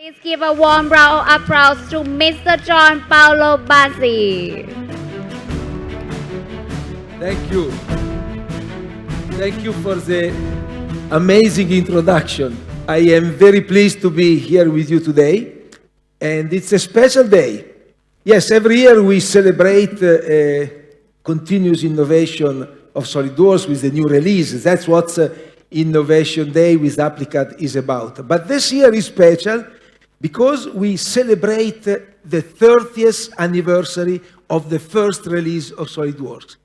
Please give a warm round of applause to Mr. John Paolo Bassi. Thank you. Thank you for the amazing introduction. I am very pleased to be here with you today, and it's a special day. Yes, every year we celebrate continuous innovation of SolidWorks with the new release. That's what Innovation Day with Applicad is about. But this year is special because we celebrate the 30th anniversary of the first release of SolidWorks.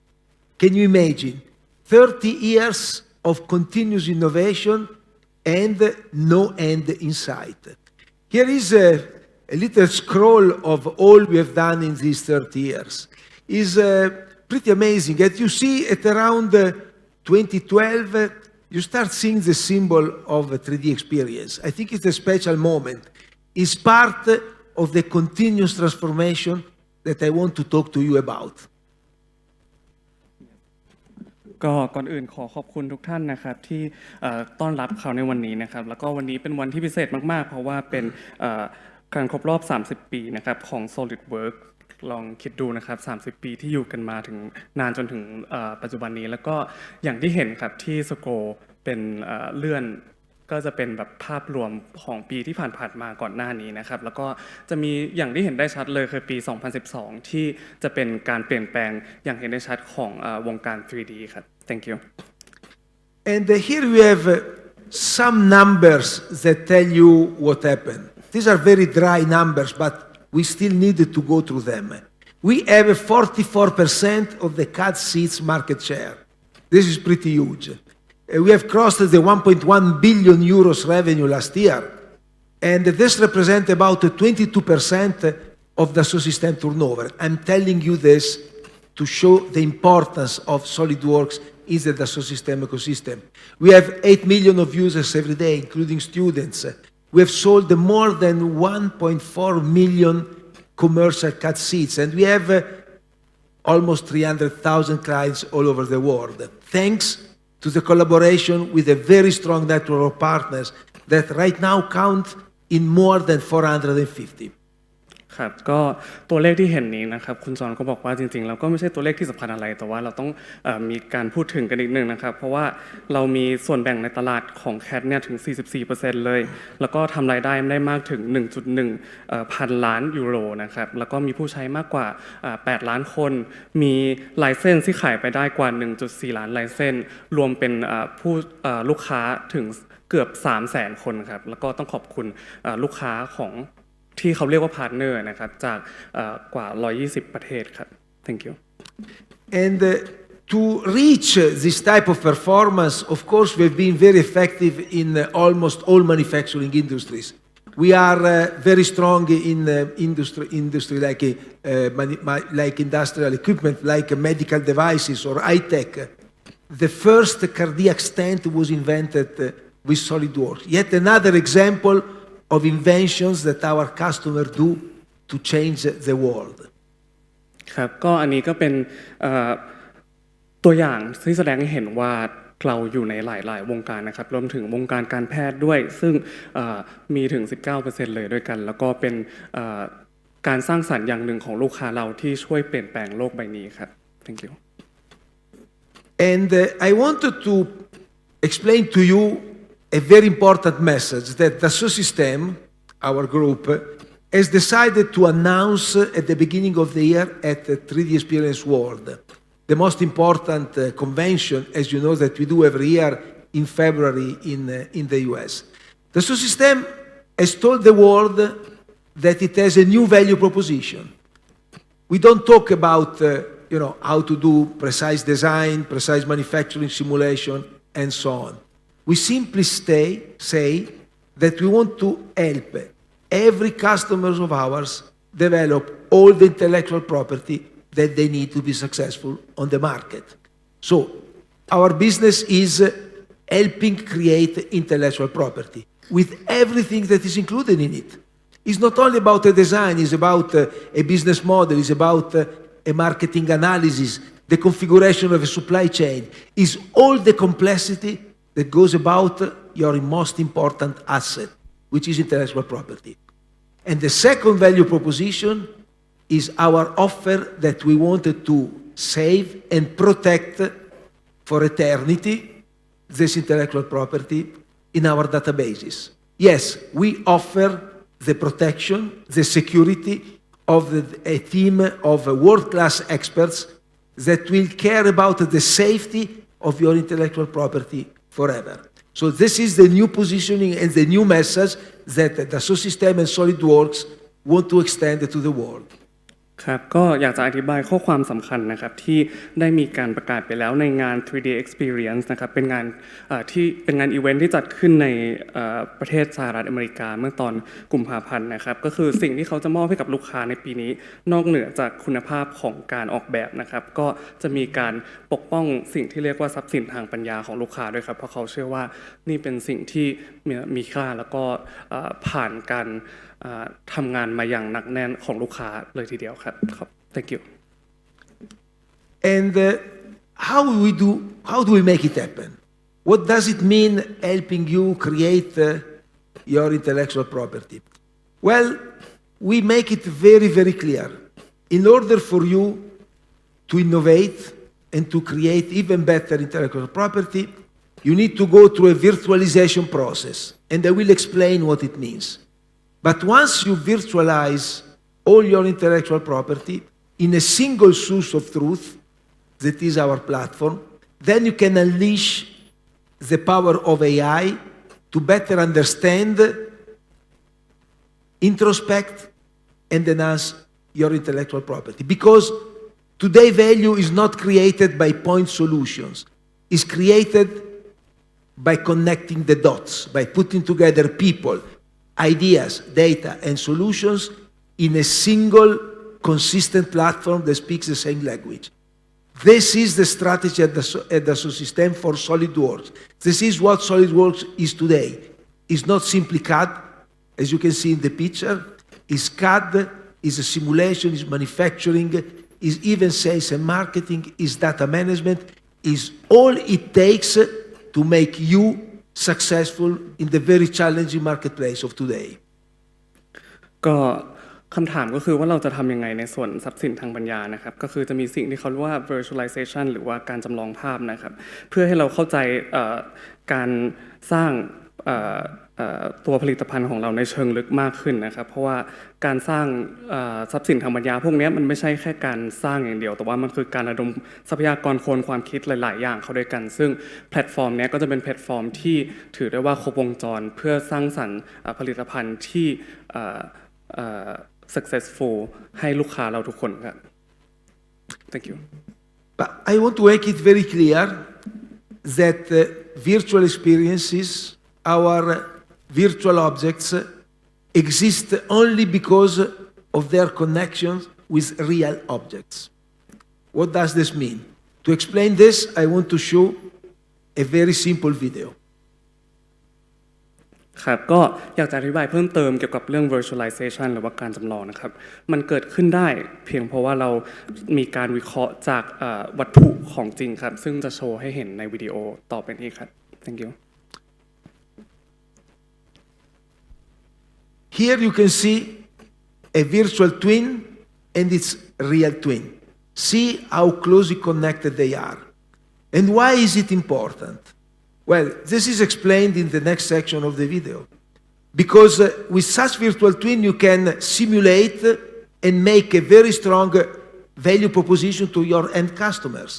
Can you imagine? 30 years of continuous innovation and no end in sight. Here is a little scroll of all we have done in these 30 years. It's pretty amazing. As you see, at around 2012, you start seeing the symbol of a 3D experience. I think it's a special moment. It's part of the continuous transformation that I want to talk to you about. ก็ก่อนอื่นขอขอบคุณทุกท่านนะครับที่ต้อนรับเขาในวันนี้นะครับแล้วก็วันนี้เป็นวันที่พิเศษมากๆเพราะว่าเป็นการครบรอบ30 ปีนะครับของ SolidWorks ลองคิดดูนะครับ30 ปีที่อยู่กันมาถึงนานจนถึงปัจจุบันนี้แล้วก็อย่างที่เห็นครับที่สโกเป็นเลื่อนก็จะเป็นแบบภาพรวมของปีที่ผ่านๆมาก่อนหน้านี้นะครับแล้วก็จะมีอย่างที่เห็นได้ชัดเลยคือปี 2012 ที่จะเป็นการเปลี่ยนแปลงอย่างเห็นได้ชัดของวงการ 3D ครับ Thank you And here we have some numbers that tell you what happened. These are very dry numbers, but we still need to go through them. We have 44% of the CAD seats market share. This is pretty huge. We have crossed the 1.1 billion euros revenue last year, and this represents about 22% of the System turnover. I'm telling you this to show the importance of SolidWorks in the Dassault Systèmes ecosystem. We have 8 million of users every day, including students. We have sold more than 1.4 million commercial CAD seats, and we have almost 300,000 clients all over the world. Thanks to the collaboration with a very strong network of partners that right now count in more than 450. ครับก็ตัวเลขที่เห็นนี้นะครับคุณจอนก็บอกว่าจริงๆเราก็ไม่ใช่ตัวเลขที่สำคัญอะไรแต่ว่าเราต้องมีการพูดถึงกันอีกหนึ่งนะครับเพราะว่าเรามีส่วนแบ่งในตลาดของ CAD เนี่ยถึง 44% เลยแล้วก็ทำรายได้ได้มากถึง 1.1 พันล้านยูโรนะครับแล้วก็มีผู้ใช้มากกว่า8 ล้านคนมีไลเซนส์ที่ขายไปได้กว่า 1.4 ล้านไลเซนส์รวมเป็นผู้ลูกค้าถึงเกือบ 300,000 คนครับแล้วก็ต้องขอบคุณลูกค้าของที่เขาเรียกว่าพาร์ทเนอร์นะครับจากกว่า120ประเทศครับ Thank you And to reach this type of performance, of course, we've been very effective in almost all manufacturing industries. We are very strong in industry like industrial equipment, like medical devices or high tech. The first cardiac stent was invented with SolidWorks. Yet another example of inventions that our customers do to change the world. ครับก็อันนี้ก็เป็นตัวอย่างที่แสดงให้เห็นว่าเราอยู่ในหลายๆวงการนะครับรวมถึงวงการการแพทย์ด้วยซึ่งมีถึง 19% เลยด้วยกันแล้วก็เป็นการสร้างสรรค์อย่างหนึ่งของลูกค้าเราที่ช่วยเปลี่ยนแปลงโลกใบนี้ครับ Thank you And I wanted to explain to you a very important message that Dassault Systèmes, our group, has decided to announce at the beginning of the year at the 3D Experience World, the most important convention, as you know, that we do every year in February in the US. Dassault Systèmes has told the world that it has a new value proposition. We don't talk about how to do precise design, precise manufacturing simulation, and so on. We simply say that we want to help every customer of ours develop all the intellectual property that they need to be successful on the market. So our business is helping create intellectual property with everything that is included in it. It's not only about the design, it's about a business model, it's about a marketing analysis, the configuration of a supply chain, it's all the complexity that goes about your most important asset, which is intellectual property. And the second value proposition is our offer that we wanted to save and protect for eternity this intellectual property in our databases. Yes, we offer the protection, the security of a team of world-class experts that will care about the safety of your intellectual property forever. So this is the new positioning and the new message that Dassault Systèmes and SolidWorks want to extend to the world. ครับก็อยากจะอธิบายข้อความสำคัญนะครับที่ได้มีการประกาศไปแล้วในงาน 3D Experience นะครับเป็นงานอีเวนท์ที่จัดขึ้นในประเทศสหรัฐอเมริกาเมื่อตอนกุมภาพันธ์นะครับก็คือสิ่งที่เขาจะมอบให้กับลูกค้าในปีนี้นอกเหนือจากคุณภาพของการออกแบบนะครับก็จะมีการปกป้องสิ่งที่เรียกว่าทรัพย์สินทางปัญญาของลูกค้าด้วยครับเพราะเขาเชื่อว่านี่เป็นสิ่งที่มีค่าแล้วก็ผ่านการทำงานมาอย่างหนักแน่นของลูกค้าเลยทีเดียวครับ Thank you. And how do we make it happen? What does it mean helping you create your intellectual property? Well, we make it very, very clear. In order for you to innovate and to create even better intellectual property, you need to go through a virtualization process, and I will explain what it means. But once you virtualize all your intellectual property in a single source of truth, that is our platform, then you can unleash the power of AI to better understand, introspect, and enhance your intellectual property. Because today value is not created by point solutions. It's created by connecting the dots, by putting together people, ideas, data, and solutions in a single consistent platform that speaks the same language. This is the strategy at Dassault Systèmes for SolidWorks. This is what SolidWorks is today. It's not simply CAD, as you can see in the picture. It's CAD, it's a simulation, it's manufacturing, it's even sales and marketing, it's data management, is all it takes to make you successful in the very challenging marketplace of today. ก็คำถามก็คือว่าเราจะทำยังไงในส่วนทรัพย์สินทางปัญญานะครับก็คือจะมีสิ่งที่เขาเรียกว่า virtualization หรือว่าการจำลองภาพนะครับเพื่อให้เราเข้าใจการสร้างตัวผลิตภัณฑ์ของเราในเชิงลึกมากขึ้นนะครับเพราะว่าการสร้างทรัพย์สินทางปัญญาพวกนี้มันไม่ใช่แค่การสร้างอย่างเดียวแต่ว่ามันคือการระดมทรัพยากรคนความคิดหลายๆอย่างเข้าด้วยกันซึ่งแพลตฟอร์มนี้ก็จะเป็นแพลตฟอร์มที่ถือได้ว่าครบวงจรเพื่อสร้างสรรค์ผลิตภัณฑ์ที่successful ให้ลูกค้าเราทุกคนครับ Thank you. But I want to make it very clear that virtual experiences, our virtual objects, exist only because of their connections with real objects. What does this mean? To explain this, I want to show a very simple video. ครับก็อยากจะอธิบายเพิ่มเติมเกี่ยวกับเรื่อง virtualization หรือว่าการจำลองนะครับมันเกิดขึ้นได้เพียงเพราะว่าเรามีการวิเคราะห์จากวัตถุของจริงครับซึ่งจะโชว์ให้เห็นในวิดีโอต่อไปนี้ครับ Thank you. Here you can see a virtual twin and its real twin. See how closely connected they are. And why is it important? Well, this is explained in the next section of the video. Because with such virtual twin, you can simulate and make a very strong value proposition to your end customers.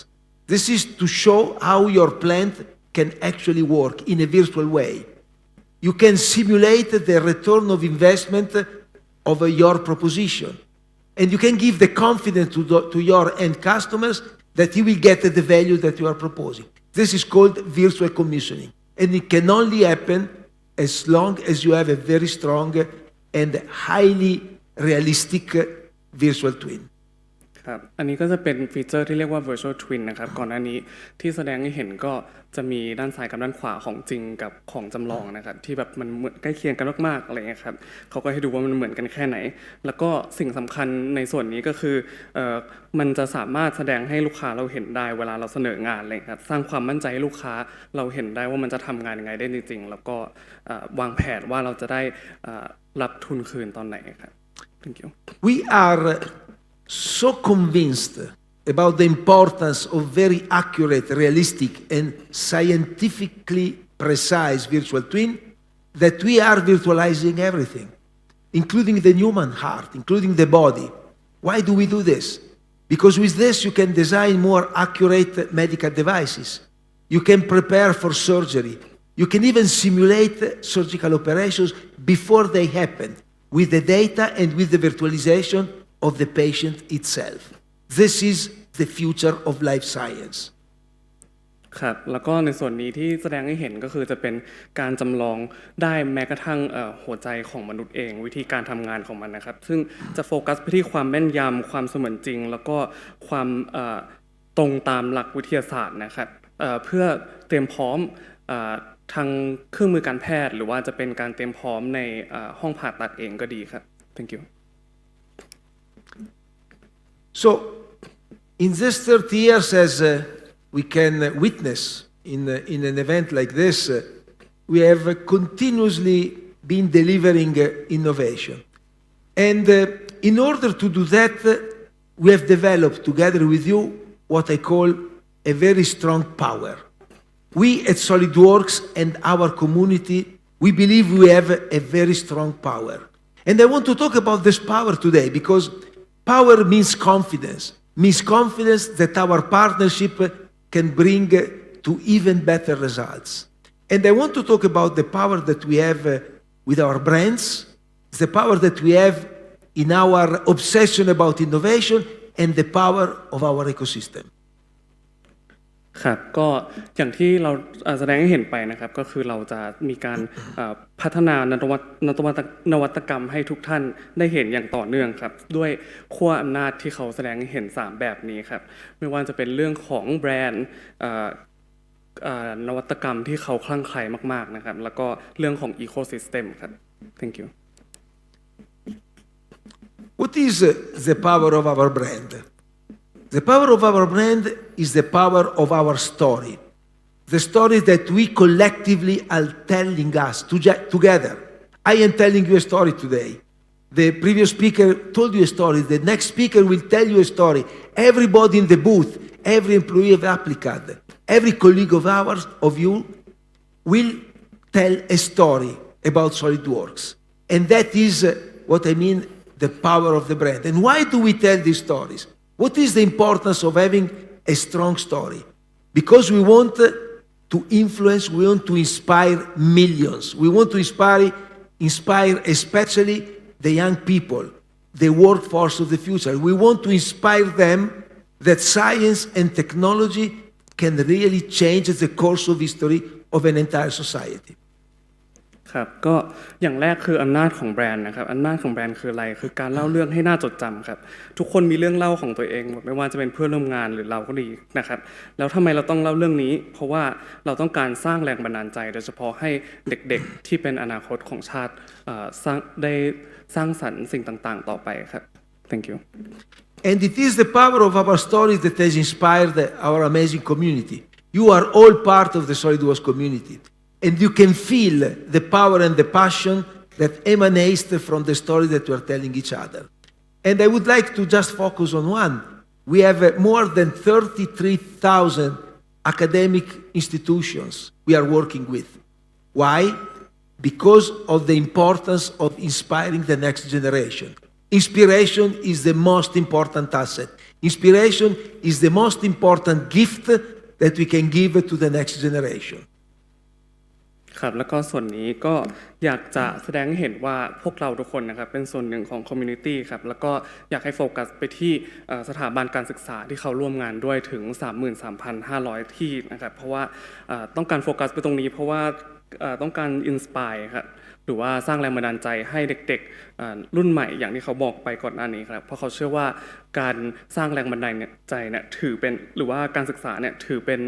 This is to show how your plant can actually work in a virtual way. You can simulate the return of investment of your proposition. And you can give the confidence to your end customers that he will get the value that you are proposing. This is called virtual commissioning. And it can only happen as long as you have a very strong and highly realistic virtual twin. ครับอันนี้ก็จะเป็นฟีเจอร์ที่เรียกว่า virtual twin นะครับก่อนหน้านี้ที่แสดงให้เห็นก็จะมีด้านซ้ายกับด้านขวาของจริงกับของจำลองนะครับที่แบบมันเหมือนใกล้เคียงกันมากๆอะไรเงี้ยครับเขาก็ให้ดูว่ามันเหมือนกันแค่ไหนแล้วก็สิ่งสำคัญในส่วนนี้ก็คือมันจะสามารถแสดงให้ลูกค้าเราเห็นได้เวลาเราเสนองานอะไรครับสร้างความมั่นใจให้ลูกค้าเราเห็นได้ว่ามันจะทำงานยังไงได้จริงๆแล้วก็วางแผนว่าเราจะได้รับทุนคืนตอนไหนครับ Thank you. We are so convinced about the importance of very accurate, realistic, and scientifically precise virtual twin that we are virtualizing everything, including the human heart, including the body. Why do we do this? Because with this you can design more accurate medical devices. You can prepare for surgery. You can even simulate surgical operations before they happen with the data and with the virtualization of the patient itself. This is the future of life science. ครับแล้วก็ในส่วนนี้ที่แสดงให้เห็นก็คือจะเป็นการจำลองได้แม้กระทั่งหัวใจของมนุษย์เองวิธีการทำงานของมันนะครับซึ่งจะโฟกัสไปที่ความแม่นยำความเสมือนจริงแล้วก็ความตรงตามหลักวิทยาศาสตร์นะครับเพื่อเตรียมพร้อมทางเครื่องมือการแพทย์หรือว่าจะเป็นการเตรียมพร้อมในห้องผ่าตัดเองก็ดีครับ Thank you. So, in these 30 years, as we can witness in an event like this, we have continuously been delivering innovation. And in order to do that, we have developed together with you what I call a very strong power. We at SolidWorks and our community, we believe we have a very strong power. And I want to talk about this power today because power means confidence that our partnership can bring to even better results. And I want to talk about the power that we have with our brands, the power that we have in our obsession about innovation, and the power of our ecosystem. ครับก็อย่างที่เราแสดงให้เห็นไปนะครับก็คือเราจะมีการพัฒนานวัตกรรมให้ทุกท่านได้เห็นอย่างต่อเนื่องครับด้วยขั้วอำนาจที่เขาแสดงให้เห็น3แบบนี้ครับไม่ว่าจะเป็นเรื่องของแบรนด์นวัตกรรมที่เขาคลั่งไคล้มากๆนะครับแล้วก็เรื่องของอีโคซิสเต็มครับ Thank you. What is the power of our brand? The power of our brand is the power of our story. The story that we collectively are telling us together. I am telling you a story today. The previous speaker told you a story. The next speaker will tell you a story. Everybody in the booth, every employee of Applicad, every colleague of ours, of you, will tell a story about SolidWorks. And that is what I mean, the power of the brand. And why do we tell these stories? What is the importance of having a strong story? Because we want to influence, we want to inspire millions. We want to inspire especially the young people, the workforce of the future. We want to inspire them that science and technology can really change the course of history of an entire society. ครับก็อย่างแรกคืออำนาจของแบรนด์นะครับอำนาจของแบรนด์คืออะไรคือการเล่าเรื่องให้น่าจดจำครับทุกคนมีเรื่องเล่าของตัวเองหมดไม่ว่าจะเป็นเพื่อนร่วมงานหรือเราก็ดีนะครับแล้วทำไมเราต้องเล่าเรื่องนี้เพราะว่าเราต้องการสร้างแรงบันดาลใจโดยเฉพาะให้เด็กๆที่เป็นอนาคตของชาติได้สร้างสรรค์สิ่งต่างๆต่อไปครับ Thank you. And it is the power of our stories that has inspired our amazing community. You are all part of the SolidWorks community. And you can feel the power and the passion that emanates from the story that we are telling each other. And I would like to just focus on one. We have more than 33,000 academic institutions we are working with. Why? Because of the importance of inspiring the next generation. Inspiration is the most important asset. Inspiration is the most important gift that we can give to the next generation. ครับแล้วก็ส่วนนี้ก็อยากจะแสดงให้เห็นว่าพวกเราทุกคนนะครับเป็นส่วนหนึ่งของคอมมูนิตี้ครับแล้วก็อยากให้โฟกัสไปที่สถาบันการศึกษาที่เขาร่วมงานด้วยถึง 33,500 ที่นะครับเพราะว่าต้องการโฟกัสไปตรงนี้เพราะว่าต้องการอินสไปร์ครับ หรือว่าสร้างแรงบันดาลใจให้เด็กๆรุ่นใหม่อย่างที่เขาบอกไปก่อนหน้านี้ครับเพราะเขาเชื่อว่าการสร้างแรงบันดาลใจเนี่ยถือเป็นหรือว่าการศึกษาเนี่ยถือเป็น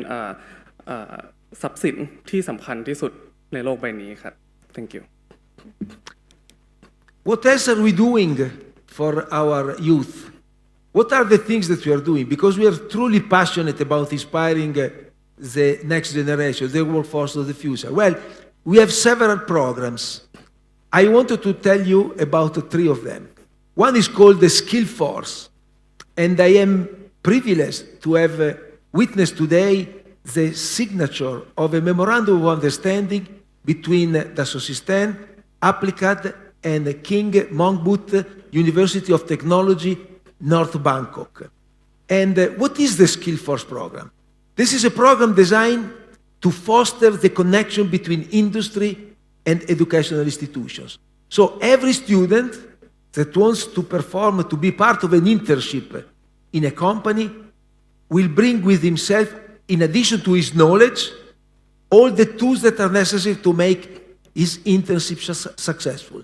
ทรัพย์สินที่สำคัญที่สุดในโลกใบนี้ครับ thank you What else are we doing for our youth? What are the things that we are doing? Because we are truly passionate about inspiring the next generation, the workforce of the future. Well, we have several programs. I wanted to tell you about 3 of them. One is called the Skill Force, and I am privileged to have witnessed today the signature of a memorandum of understanding between Dassault Systèmes, Applicad, and King Mongbut University of Technology, North Bangkok. And what is the Skill Force program? This is a program designed to foster the connection between industry and educational institutions. So every student that wants to perform, to be part of an internship in a company, will bring with himself, in addition to his knowledge, all the tools that are necessary to make his internship successful.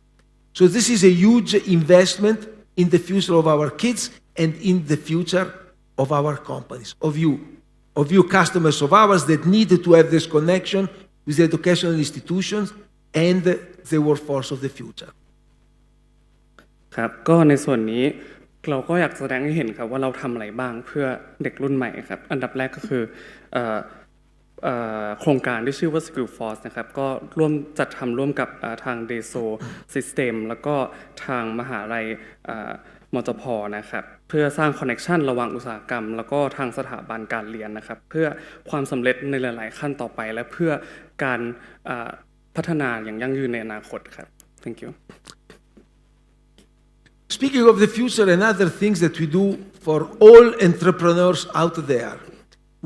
So this is a huge investment in the future of our kids and in the future of our companies, of you customers of ours that need to have this connection with the educational institutions and the workforce of the future. ครับก็ในส่วนนี้เราก็อยากแสดงให้เห็นครับว่าเราทำอะไรบ้างเพื่อเด็กรุ่นใหม่ครับอันดับแรกก็คือโครงการที่ชื่อว่า Skill Force นะครับก็ร่วมจัดทำร่วมกับทาง Dassault Systèmes แล้วก็ทางมหาลัยมจพ.นะครับเพื่อสร้างคอนเนคชันระหว่างอุตสาหกรรมแล้วก็ทางสถาบันการเรียนนะครับเพื่อความสำเร็จในหลายๆขั้นต่อไปและเพื่อการพัฒนาอย่างยั่งยืนในอนาคตครับ thank you Speaking of the future and other things that we do for all entrepreneurs out there,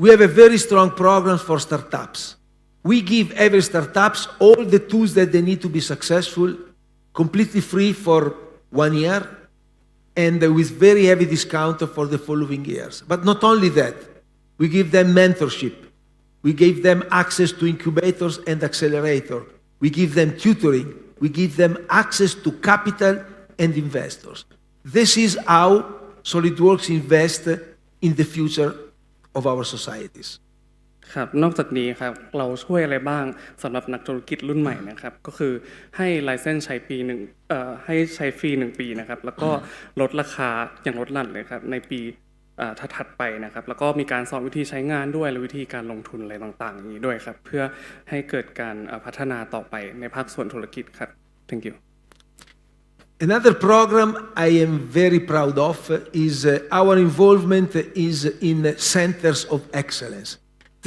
we have a very strong program for startups. We give every startups all the tools that they need to be successful, completely free for 1 year, and with very heavy discount for the following years. But not only that, we give them mentorship. We give them access to incubators and accelerator. We give them tutoring. We give them access to capital and investors. This is how SolidWorks invests in the future of our societies. ครับนอกจากนี้ครับเราช่วยอะไรบ้างสำหรับนักธุรกิจรุ่นใหม่นะครับก็คือให้ไลเซนส์ใช้ปีหนึ่งให้ใช้ฟรี1 ปีนะครับแล้วก็ลดราคาอย่างลดหลั่นเลยครับในปีถัดไปนะครับแล้วก็มีการสอนวิธีใช้งานด้วยและวิธีการลงทุนอะไรต่างๆอย่างนี้ด้วยครับเพื่อให้เกิดการพัฒนาต่อไปในภาคส่วนธุรกิจครับ thank you Another program I am very proud of is our involvement is in centers of excellence.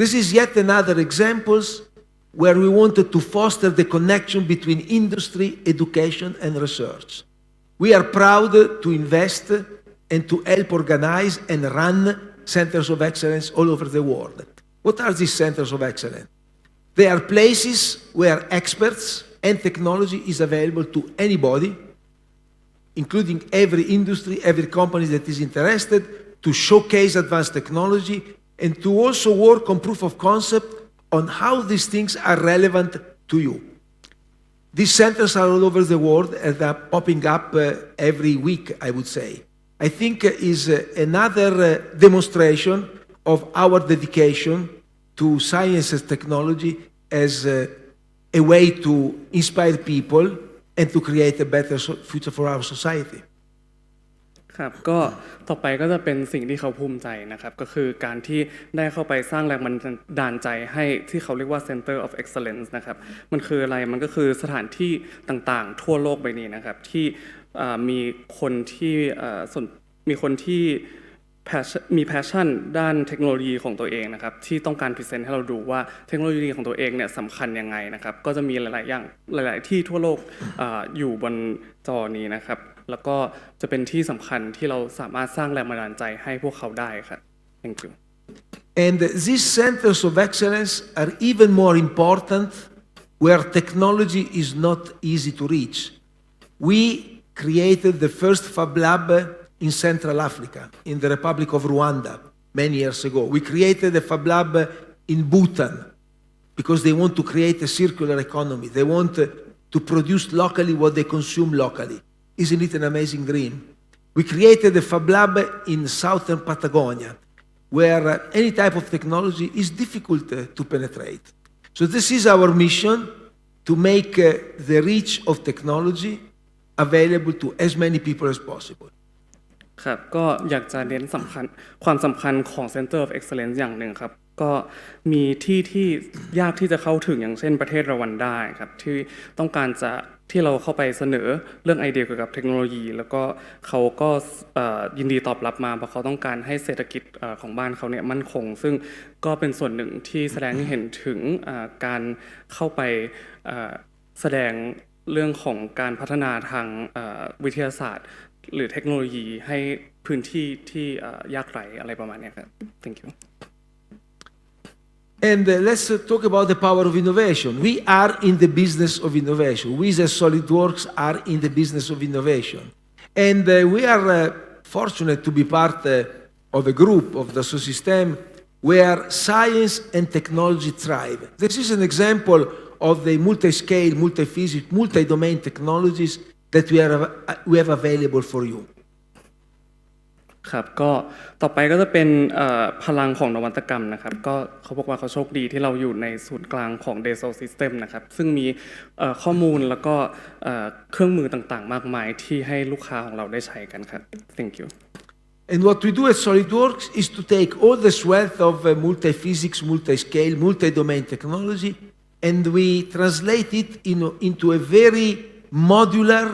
This is yet another example where we wanted to foster the connection between industry, education, and research. We are proud to invest and to help organize and run centers of excellence all over the world. What are these centers of excellence? They are places where experts and technology is available to anybody, including every industry, every company that is interested, to showcase advanced technology and to also work on proof of concept on how these things are relevant to you. These centers are all over the world and are popping up every week, I would say. I think is another demonstration of our dedication to science and technology as a way to inspire people and to create a better future for our society. ครับก็ต่อไปก็จะเป็นสิ่งที่เขาภูมิใจนะครับก็คือการที่ได้เข้าไปสร้างแรงบันดาลใจให้ที่เขาเรียกว่า Center of Excellence นะครับมันคืออะไรมันก็คือสถานที่ต่างๆทั่วโลกใบนี้นะครับที่มีคนที่มีแพชชั่นด้านเทคโนโลยีของตัวเองนะครับที่ต้องการพรีเซนต์ให้เราดูว่าเทคโนโลยีของตัวเองเนี่ยสำคัญยังไงนะครับก็จะมีหลายๆอย่างหลายๆที่ทั่วโลกอยู่บนจอนี้นะครับแล้วก็จะเป็นที่สำคัญที่เราสามารถสร้างแรงบันดาลใจให้พวกเขาได้ครับ Thank you And these centers of excellence are even more important where technology is not easy to reach. We created the first Fab Lab in Central Africa, in the Republic of Rwanda, many years ago. We created a Fab Lab in Bhutan because they want to create a circular economy. They want to produce locally what they consume locally. Isn't it an amazing dream? We created a Fab Lab in southern Patagonia, where any type of technology is difficult to penetrate. So this is our mission, to make the reach of technology available to as many people as possible. ครับก็อยากจะเน้นความสำคัญของ Center of Excellence อย่างหนึ่งครับก็มีที่ยากที่จะเข้าถึงอย่างเช่นประเทศรวันดาครับที่ต้องการจะที่เราเข้าไปเสนอเรื่องไอเดียเกี่ยวกับเทคโนโลยีแล้วก็เขาก็ยินดีตอบรับมาเพราะเขาต้องการให้เศรษฐกิจของบ้านเขาเนี่ยมั่นคงซึ่งก็เป็นส่วนหนึ่งที่แสดงให้เห็นถึงการเข้าไปแสดงเรื่องของการพัฒนาทางวิทยาศาสตร์หรือเทคโนโลยีให้พื้นที่ที่ยากไร้อะไรประมาณนี้ครับ Thank you And let's talk about the power of innovation. We are in the business of innovation. We as SolidWorks are in the business of innovation. And we are fortunate to be part of a group of the Dassault where science and technology thrive. This is an example of the multi-scale, multi-physics, multi-domain technologies that we have available for you. ครับก็ต่อไปก็จะเป็นพลังของนวัตกรรมนะครับก็เขาบอกว่าเขาโชคดีที่เราอยู่ในศูนย์กลางของ Dassault System นะครับซึ่งมีข้อมูลแล้วก็เครื่องมือต่างๆมากมายที่ให้ลูกค้าของเราได้ใช้กันครับ Thank you And what we do at SolidWorks is to take all this wealth of multi-physics, multi-scale, multi-domain technology, and we translate it into a very modular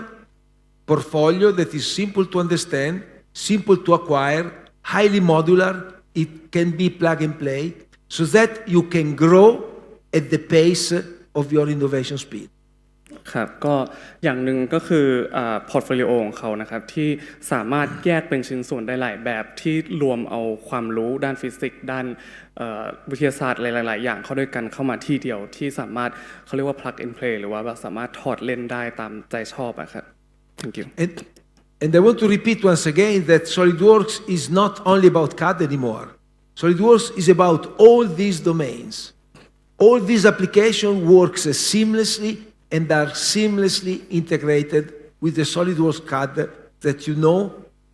portfolio that is simple to understand, simple to acquire, highly modular, it can be plug and play, so that you can grow at the pace of your innovation speed. ครับก็อย่างหนึ่งก็คือพอร์ตโฟลิโอของเขานะครับที่สามารถแยกเป็นชิ้นส่วนได้หลายแบบที่รวมเอาความรู้ด้านฟิสิกส์ด้านวิทยาศาสตร์หลายๆอย่างเข้าด้วยกันเข้ามาที่เดียวที่สามารถเขาเรียกว่า plug and play หรือว่าสามารถถอดเล่นได้ตามใจชอบอะครับ Thank you And I want to repeat once again that SolidWorks is not only about CAD anymore. SolidWorks is about all these domains. All these applications work seamlessly and are seamlessly integrated with the SolidWorks CAD that you know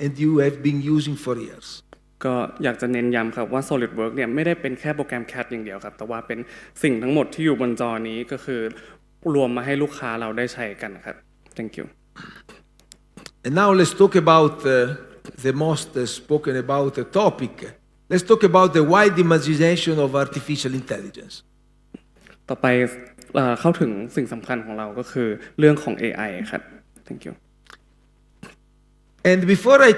and you have been using for years. ก็อยากจะเน้นย้ำครับว่า SolidWorks เนี่ยไม่ได้เป็นแค่โปรแกรม CAD อย่างเดียวครับแต่ว่าเป็นสิ่งทั้งหมดที่อยู่บนจอนี้ก็คือรวมมาให้ลูกค้าเราได้ใช้กันนะครับ Thank you And now let's talk about the most spoken about topic. Let's talk about the wide imagination of artificial intelligence. ต่อไปเข้าถึงสิ่งสำคัญของเราก็คือเรื่องของ AI ครับ Thank you And before I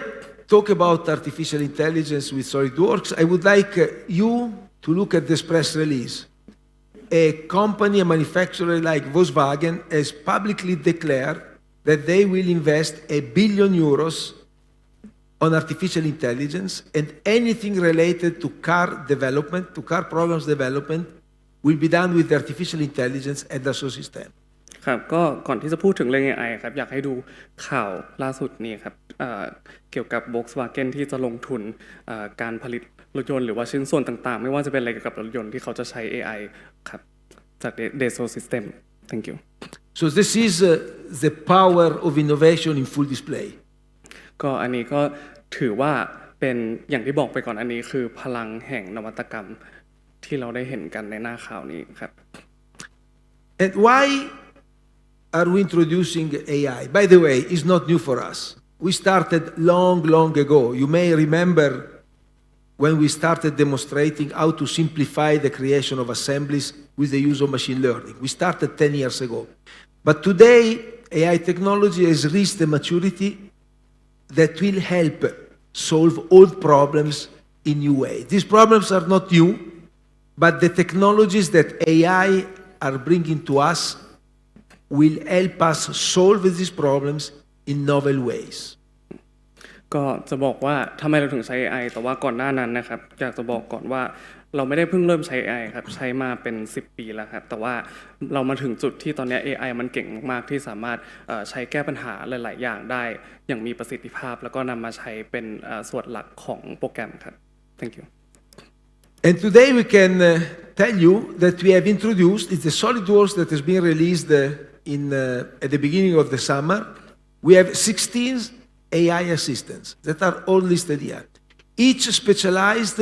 talk about artificial intelligence with SolidWorks, I would like you to look at this press release. A company, a manufacturer like Volkswagen has publicly declared that they will invest €1 billion on artificial intelligence, and anything related to car development, to car programs development, will be done with artificial intelligence at Dassault Systèmes. ครับก็ก่อนที่จะพูดถึงเรื่อง AI ครับอยากให้ดูข่าวล่าสุดนี้ครับเกี่ยวกับ Volkswagen ที่จะลงทุนการผลิตรถยนต์หรือว่าชิ้นส่วนต่างๆไม่ว่าจะเป็นอะไรเกี่ยวกับรถยนต์ที่เขาจะใช้ AI ครับจาก Dassault Systèmes Thank you So this is the power of innovation in full display. ก็อันนี้ก็ถือว่าเป็นอย่างที่บอกไปก่อนอันนี้คือพลังแห่งนวัตกรรมที่เราได้เห็นกันในหน้าข่าวนี้ครับ And why are we introducing AI? By the way, it's not new for us. We started long ago. You may remember when we started demonstrating how to simplify the creation of assemblies with the use of machine learning. We started 10 years ago. But today, AI technology has reached a maturity that will help solve old problems in new ways. These problems are not new, but the technologies that AI are bringing to us will help us solve these problems in novel ways. ก็จะบอกว่าทำไมเราถึงใช้ AI แต่ว่าก่อนหน้านั้นนะครับอยากจะบอกก่อนว่าเราไม่ได้เพิ่งเริ่มใช้ AI ครับใช้มาเป็น10 ปีแล้วครับแต่ว่าเรามาถึงจุดที่ตอนนี้ AI มันเก่งมากๆที่สามารถใช้แก้ปัญหาหลายๆอย่างได้อย่างมีประสิทธิภาพแล้วก็นำมาใช้เป็นส่วนหลักของโปรแกรมครับ Thank you And today we can tell you that we have introduced, it's the SolidWorks that has been released at the beginning of the summer, we have 16 AI assistants that are all listed here, each specialized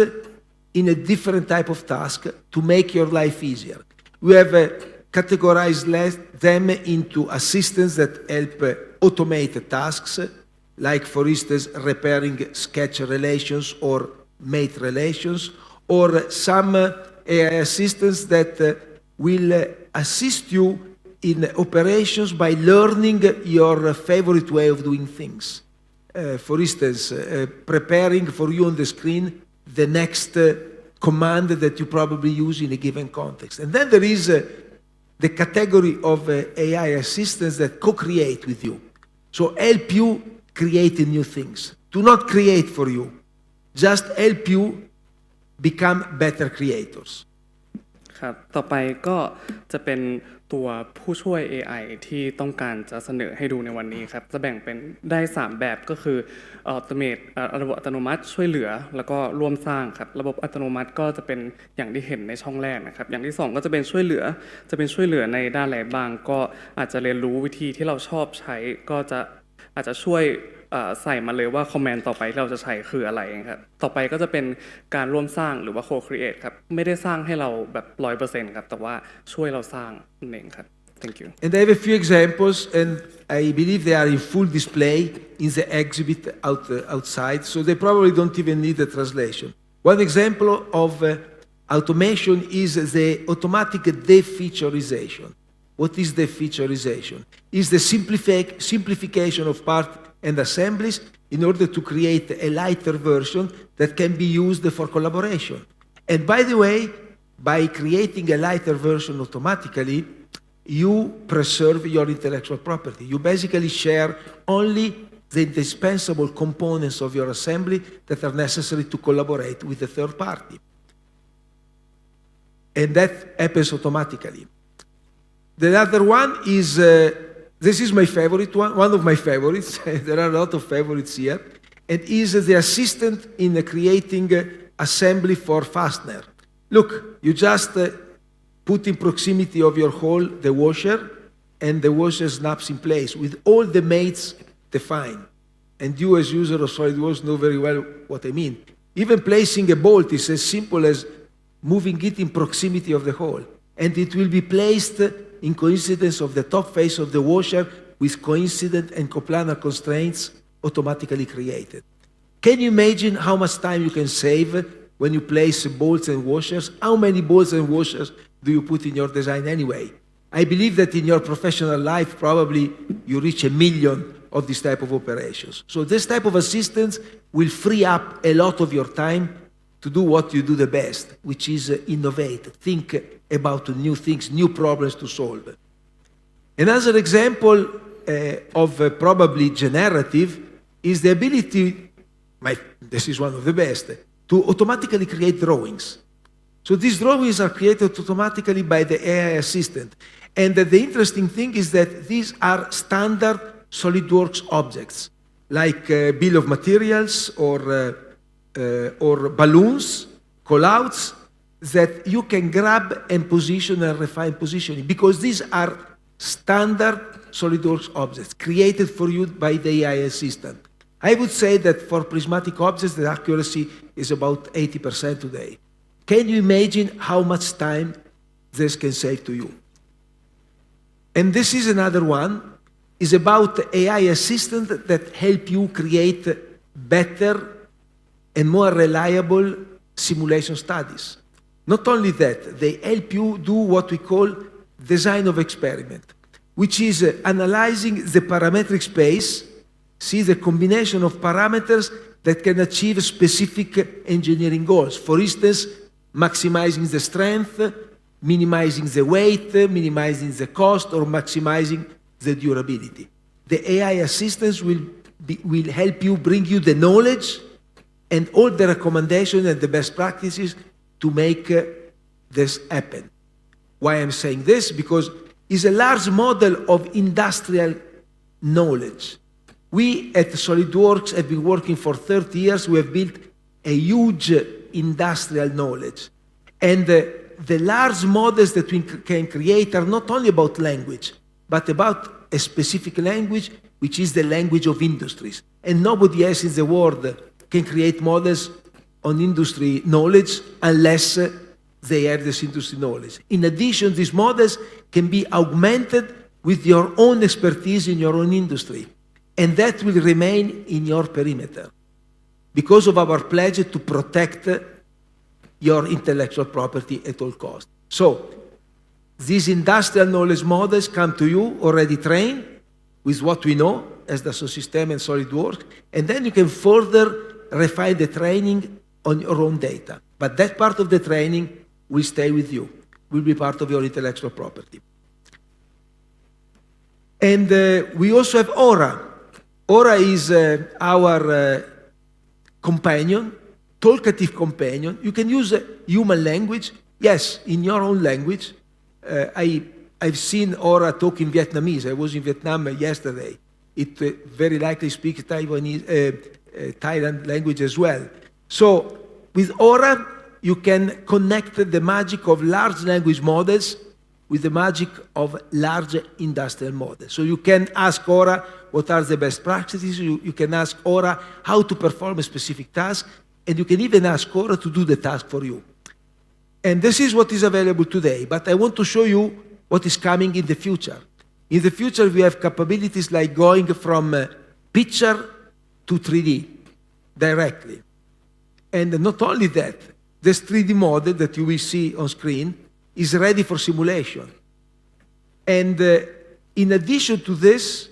in a different type of task to make your life easier. We have categorized them into assistants that help automate tasks, like, for instance, repairing sketch relations or mate relations, or some AI assistants that will assist you in operations by learning your favorite way of doing things. For instance, preparing for you on the screen the next command that you probably use in a given context. And then there is the category of AI assistants that co-create with you. So help you create new things. Do not create for you. Just help you become better creators. ครับต่อไปก็จะเป็นตัวผู้ช่วย AI ที่ต้องการจะเสนอให้ดูในวันนี้ครับจะแบ่งเป็นได้3แบบก็คือautomate ระบบอัตโนมัติช่วยเหลือแล้วก็ร่วมสร้างครับระบบอัตโนมัติก็จะเป็นอย่างที่เห็นในช่องแรกนะครับอย่างที่2ก็จะเป็นช่วยเหลือในด้านไหนบ้างก็อาจจะเรียนรู้วิธีที่เราชอบใช้ก็จะอาจจะช่วยใส่มาเลยว่าคอมเมนต์ต่อไปที่เราจะใช้คืออะไรครับต่อไปก็จะเป็นการร่วมสร้างหรือว่า co-create ครับไม่ได้สร้างให้เราแบบ 100% ครับแต่ว่าช่วยเราสร้างนั่นเองครับ Thank you. And I have a few examples, and I believe they are in full display in the exhibit outside, so they probably don't even need a translation. One example of automation is the automatic defeaturization. What is defeaturization? It's the simplification of parts and assemblies in order to create a lighter version that can be used for collaboration. And by the way, by creating a lighter version automatically, you preserve your intellectual property. You basically share only the indispensable components of your assembly that are necessary to collaborate with the third party. And that happens automatically. The other one is, this is my favorite one of my favorites. There are a lot of favorites here. And is the assistant in creating assembly for fastener. Look, you just put in proximity of your hole the washer, and the washer snaps in place with all the mates defined. And you as user of SolidWorks know very well what I mean. Even placing a bolt is as simple as moving it in proximity of the hole. And it will be placed in coincidence of the top face of the washer with coincident and coplanar constraints automatically created. Can you imagine how much time you can save when you place bolts and washers? How many bolts and washers do you put in your design anyway? I believe that in your professional life, probably you reach 1 million of this type of operations. So this type of assistance will free up a lot of your time to do what you do the best, which is innovate, think about new things, new problems to solve. Another example of probably generative is the ability, this is one of the best, to automatically create drawings. So these drawings are created automatically by the AI assistant. And the interesting thing is that these are standard SolidWorks objects, like bill of materials or balloons, callouts, that you can grab and position and refine positioning, because these are standard SolidWorks objects created for you by the AI assistant. I would say that for prismatic objects, the accuracy is about 80% today. Can you imagine how much time this can save to you? And this is another one, is about AI assistant that help you create better and more reliable simulation studies. Not only that, they help you do what we call design of experiment, which is analyzing the parametric space, see the combination of parameters that can achieve specific engineering goals. For instance, maximizing the strength, minimizing the weight, minimizing the cost, or maximizing the durability. The AI assistants will help you, bring you the knowledge and all the recommendations and the best practices to make this happen. Why I'm saying this? Because it's a large model of industrial knowledge. We at SolidWorks have been working for 30 years. We have built a huge industrial knowledge. And the large models that we can create are not only about language. but about a specific language, which is the language of industries. And nobody else in the world can create models on industry knowledge unless they have this industry knowledge. In addition, these models can be augmented with your own expertise in your own industry, and that will remain in your perimeter because of our pledge to protect your intellectual property at all costs. So, these industrial knowledge models come to you already trained with what we know as the system and SolidWorks, and then you can further refine the training on your own data. But that part of the training will stay with you, will be part of your intellectual property. And we also have Aura. Aura is our companion, talkative companion. You can use human language, yes, in your own language. I've seen Aura talk in Vietnamese. I was in Vietnam yesterday. It very likely speaks Thailand language as well. So with Aura, you can connect the magic of large language models with the magic of large industrial models. So you can ask Aura what are the best practices, you can ask Aura how to perform a specific task, and you can even ask Aura to do the task for you. And this is what is available today, but I want to show you what is coming in the future. In the future, we have capabilities like going from picture to 3D directly. And not only that, this 3D model that you will see on screen is ready for simulation. And in addition to this,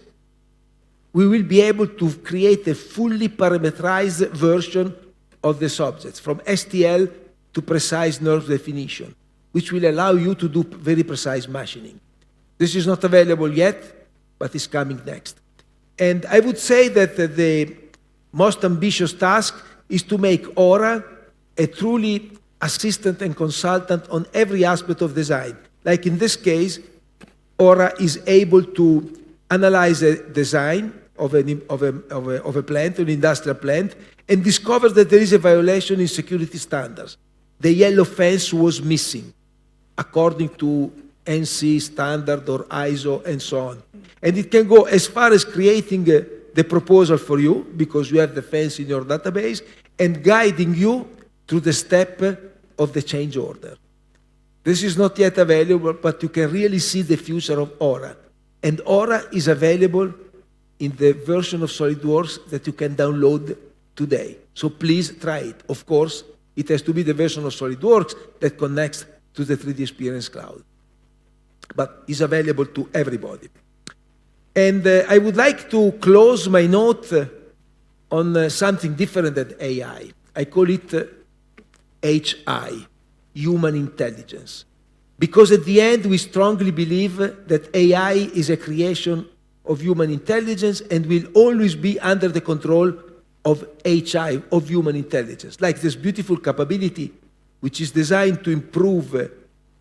we will be able to create a fully parameterized version of the subjects, from STL to precise nerve definition, which will allow you to do very precise machining. This is not available yet, but is coming next. And I would say that the most ambitious task is to make Aura a truly assistant and consultant on every aspect of design. Like in this case, Aura is able to analyze a design of a plant, an industrial plant, and discover that there is a violation in security standards. The yellow fence was missing, according to NC standard or ISO and so on. And it can go as far as creating the proposal for you, because you have the fence in your database, and guiding you through the step of the change order. This is not yet available, but you can really see the future of Aura. And Aura is available in the version of SolidWorks that you can download today. So please try it. Of course, it has to be the version of SolidWorks that connects to the 3D Experience Cloud. But it's available to everybody. And I would like to close my note on something different than AI. I call it HI, human intelligence. Because at the end, we strongly believe that AI is a creation of human intelligence and will always be under the control of HI, of human intelligence. Like this beautiful capability, which is designed to improve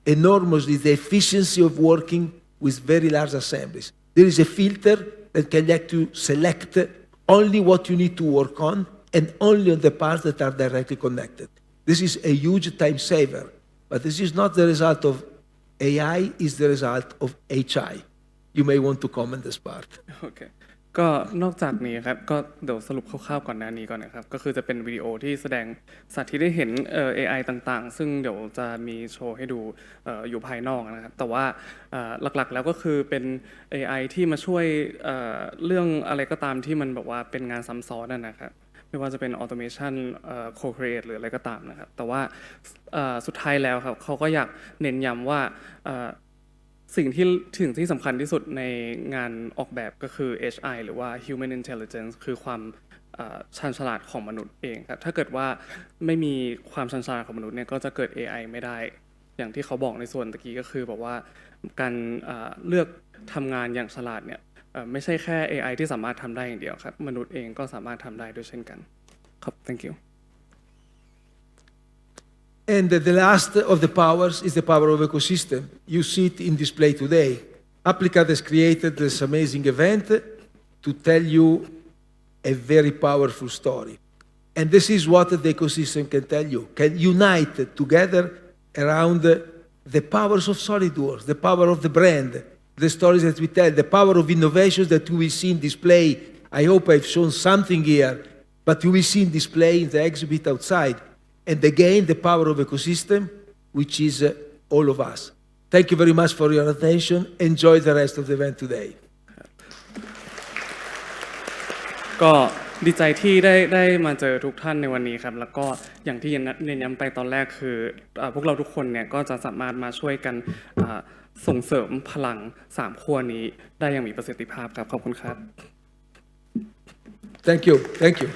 enormously the efficiency of working with very large assemblies. There is a filter that can let you select only what you need to work on and only on the parts that are directly connected. This is a huge time saver, but this is not the result of AI, it's the result of HI. You may want to comment this part. Okay. ก็นอกจากนี้ครับก็เดี๋ยวสรุปคร่าวๆก่อนหน้านี้ก่อนนะครับก็คือจะเป็นวิดีโอที่แสดงสาธิตให้เห็นAI ต่างๆซึ่งเดี๋ยวจะมีโชว์ให้ดูอยู่ภายนอกนะครับแต่ว่าหลักๆแล้วก็คือเป็น AI ที่มาช่วยเรื่องอะไรก็ตามที่มันแบบว่าเป็นงานซ้ำซ้อนนะครับไม่ว่าจะเป็น automation co-create หรืออะไรก็ตามนะครับแต่ว่าสุดท้ายแล้วครับเขาก็อยากเน้นย้ำว่าสิ่งที่สำคัญที่สุดในงานออกแบบก็คือ HI หรือว่า Human Intelligence คือความชาญฉลาดของมนุษย์เองครับถ้าเกิดว่าไม่มีความชาญฉลาดของมนุษย์เนี่ยก็จะเกิด AI ไม่ได้อย่างที่เขาบอกในส่วนตะกี้ก็คือบอกว่าการเลือกทำงานอย่างฉลาดเนี่ยไม่ใช่แค่ AI ที่สามารถทำได้อย่างเดียวครับมนุษย์เองก็สามารถทำได้ด้วยเช่นกันครับ thank you And the last of the powers is the power of ecosystem. You see it in display today. Applicad has created this amazing event to tell you a very powerful story. And this is what the ecosystem can tell you, can unite together around the powers of SolidWorks, the power of the brand, the stories that we tell, the power of innovations that we will see in display. I hope I've shown something here, but you will see in display in the exhibit outside. And again, the power of ecosystem, which is all of us. Thank you very much for your attention. Enjoy the rest of the event today. ก็ดีใจที่ได้มาเจอทุกท่านในวันนี้ครับแล้วก็อย่างที่เน้นย้ำไปตอนแรกคือพวกเราทุกคนเนี่ยก็จะสามารถมาช่วยกันส่งเสริมพลัง3ขั้วนี้ได้อย่างมีประสิทธิภาพครับขอบคุณครับ Thank you. Thank you.